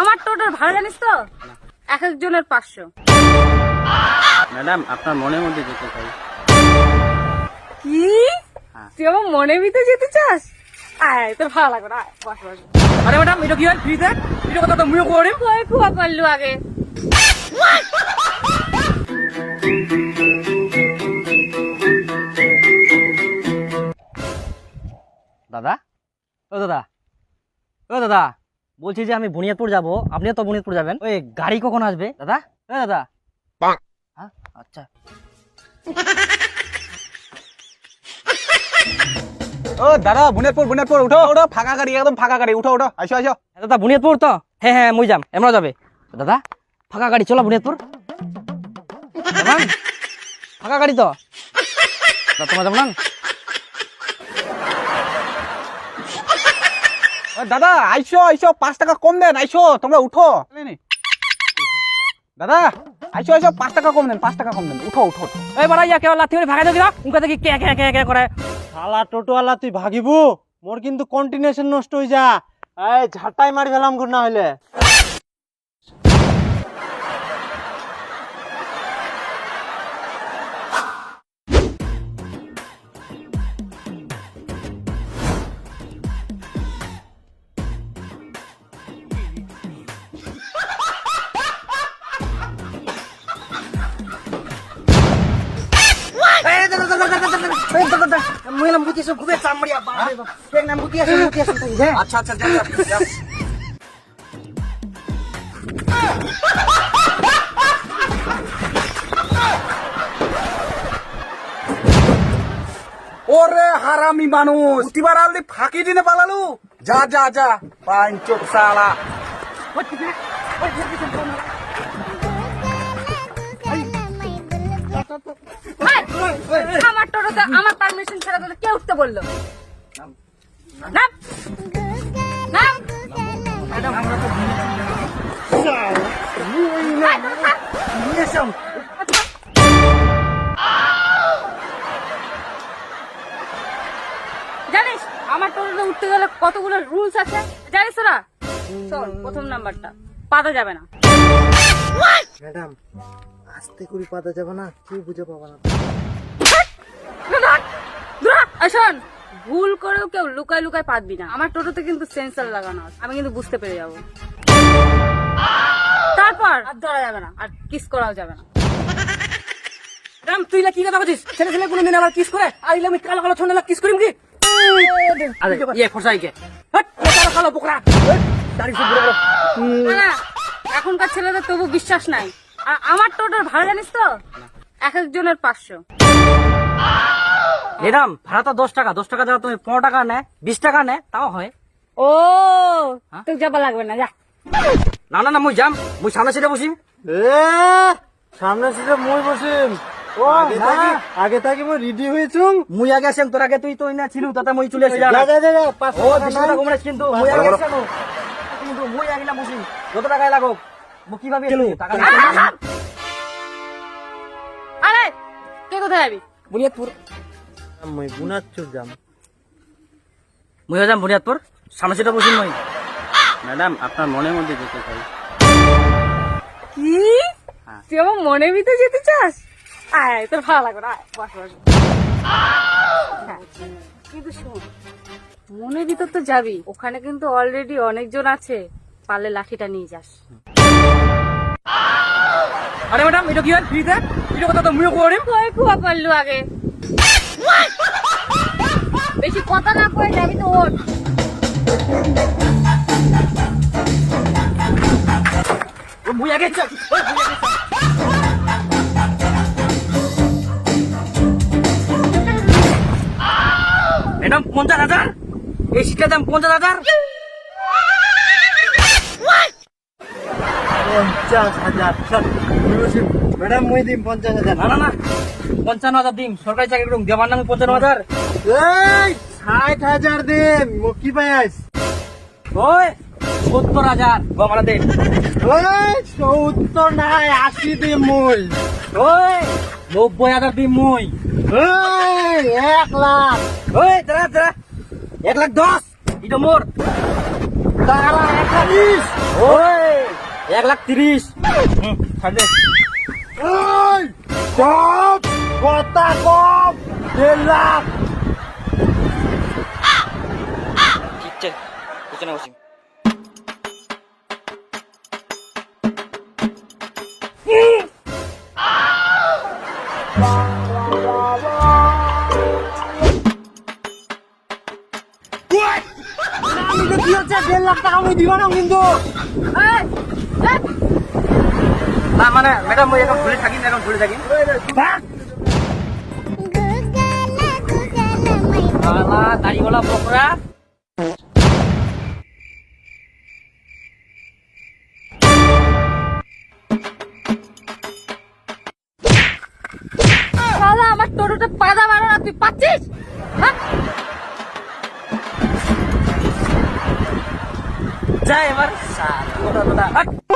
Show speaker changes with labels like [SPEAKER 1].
[SPEAKER 1] আমার টোটোর ভাড়া জানিস তো? এক একজনের 500।
[SPEAKER 2] ম্যাডাম আপনার মনের মধ্যে যেতে চাই।
[SPEAKER 1] কি তুই আমার মনের ভিতরে যেতে চাস? আয় তোর ভালো লাগবে না, আয় বস বস।
[SPEAKER 3] আরে ম্যাডাম এটা কি হয় ফ্রিতে? এটা কথা তো মুইও করিম।
[SPEAKER 1] কই কুয়া করলু আগে?
[SPEAKER 3] দাদা ও দাদা ও দাদা বলছি যে আমি বুনিয়াদপুর যাব, আপনিও তো বুনিয়াদপুর যাবেন, ওই গাড়ি কখন আসবে দাদা? ও দাদা হ্যাঁ আচ্ছা।
[SPEAKER 2] ও দাদা বুনিয়াদপুর বুনিয়াদপুর উঠো উঠো, ফাঁকা গাড়ি একদম ফাঁকা গাড়ি, উঠো উঠো আসো আসো।
[SPEAKER 3] দাদা বুনিয়াদপুর তো? হ্যাঁ হ্যাঁ মুই যাম, এমরা যাবে দাদা। ফাঁকা গাড়ি চলো বুনিয়াদপুর। দাদা, ফাঁকা গাড়ি তো তোমার যাবো না?
[SPEAKER 2] দাদা আইসো আইসো, 5 টাকা কম দেন, আইসো তোমরা উঠো। দাদা আইসো আইসো, 5 টাকা কম দেন, 5 টাকা কম দেন, উঠো উঠো উঠো।
[SPEAKER 3] এই বাড়া ইয়া কেউ লাথি ভাগাই দিও উনকা দেখি কে কে কে কে করে।
[SPEAKER 4] শালা টোটোওয়ালা তুই ভাগিবু, মোর কিন্তু কন্টিনিউশন নষ্ট হয়ে যা। এই ঝাঁটাই মারি ফেলাম গুড় না হইলে।
[SPEAKER 2] আচ্ছা আচ্ছা যাও যাও, যাও। ওরে হারামি মানুষ, উঠিবার আলদি ফাঁকি দিনে পালালু। যা যা যা পাইন চোখ সালা।
[SPEAKER 1] আমার টোটোতে আমার পারমিশন ছাড়া তোদের কে উঠতে বললো? নাম নাম জানিস আমার টোটোতে উঠতে গেলে কতগুলো রুলস আছে জানিস তোরা? শোন, প্রথম নাম্বারটা পাতা যাবে না।
[SPEAKER 4] ম্যাডাম আস্তে করে পাতা যাবে না, কেউ বুঝে পাবা না।
[SPEAKER 1] শোন, ভুল করেও কেউ লুকায় লুকায় পাতবি না। আমার টোটোতে কিন্তু সেন্সর লাগানো আছে, আমি কিন্তু বুঝতে পেরে যাবো। তারপর আর ধরা যাবে না, আর কিস করাও যাবে না।
[SPEAKER 3] রাম তুই কি কথা বলছিস? ছেলে ছেলে কোনদিন আবার কিস করে? আর আমি কালো কালো ছোট কিস করিম কি? আরে ইয়ে ফসাইকে হট কালো কালো পোকরা দাড়ি সব বড় বড়।
[SPEAKER 1] না, এখনকার ছেলেদের তবু বিশ্বাস নাই। আর আমার টোটোর ভাড়া জানিস তো? এক একজনের 500।
[SPEAKER 3] এরাম ভাড়া তো 10 টাকা, 10 টাকা দেওয়া তুমি 15 টাকা নেয়, 20 টাকা নেয়, তাও হয়।
[SPEAKER 1] ও তোকে যাবা লাগবে না, যা।
[SPEAKER 3] না না না মুই যাম, মুই সামনে সিটে বসিম।
[SPEAKER 4] এ সামনে সিটে মই বসিম। ও আগে থাকি মই রেডি হয়েছুম।
[SPEAKER 3] মুই আগে আসেম, তোর আগে তুই তো না ছিল, তাতে মুই চলে আসি।
[SPEAKER 4] যা যা যা যা,
[SPEAKER 3] ও 20 টাকা কমরে কিন্তু মুই আগে আসেম, কিন্তু মুই আগে না বসিম, যত টাকায় লাগো। মুই কিভাবে টাকা
[SPEAKER 1] আরে কে কোথায় যাবি?
[SPEAKER 3] বুনিয়াদপুর।
[SPEAKER 4] মই বুনাচ্চুর যাম।
[SPEAKER 3] মুই যাম বুনিয়াদপুর, সামনে সিটে বসিম মুই।
[SPEAKER 2] ম্যাডাম আপনার মনের মধ্যে যেতে চাই।
[SPEAKER 1] কি তুই আমার মনের ভিতরে যেতে চাস? আয় তোর ভালো লাগবে না, আয় বস বস। হ্যাঁ, কিন্তু শোন, মনের ভিতর তো যাবি, ওখানে কিন্তু অলরেডি অনেকজন আছে, পারলে লাঠিটা নিয়ে যাস।
[SPEAKER 3] আরে ম্যাডাম এটা কি হয় ফ্রিতে? এটা কথা তো মুইও করিম।
[SPEAKER 1] কই কুয়া করলু আগে? বেশি কথা না কয়ে যাবি তো ওঠ।
[SPEAKER 3] মুই আগে চল। ম্যাডাম 50,000, এই সিটের দাম 50,000।
[SPEAKER 4] 50,000 ম্যাডাম মই দিম 50,000।
[SPEAKER 3] না না না 55,000 দিম, সরকারি চাকরি করুম, দেবার নামে 55,000।
[SPEAKER 4] এই 60,000 দিম, মো কি পাইস?
[SPEAKER 3] ওই 70,000 বাংলা দে।
[SPEAKER 4] ওই 70 নাই 80 দিম মই।
[SPEAKER 3] ওই 90,000 দিম মুই।
[SPEAKER 4] ওই 1 লাখ।
[SPEAKER 3] ওই দাঁড়া দাঁড়া, 1,10,000 এটা মোর।
[SPEAKER 4] তারা 1,20,000।
[SPEAKER 3] ওই 1,30,000।
[SPEAKER 2] ছাড়ে
[SPEAKER 4] কথা কম 1.5 লাখ।
[SPEAKER 3] ঠিক চল পিছনে বসি।
[SPEAKER 4] আমি তো কি হচ্ছে 1.5 লাখ টাকা আমি দিব না কিন্তু।
[SPEAKER 3] না মানে ম্যাডাম মই এখন ঘুরে থাকি এখন ঘুরে থাকি। শালা দাড়িওয়ালা বকরা।
[SPEAKER 1] শালা আমার টোটোতে পাদা মারো না, তুই পাচ্ছিস? হ্যাঁ?
[SPEAKER 3] যা এবার শালা কথা কথা।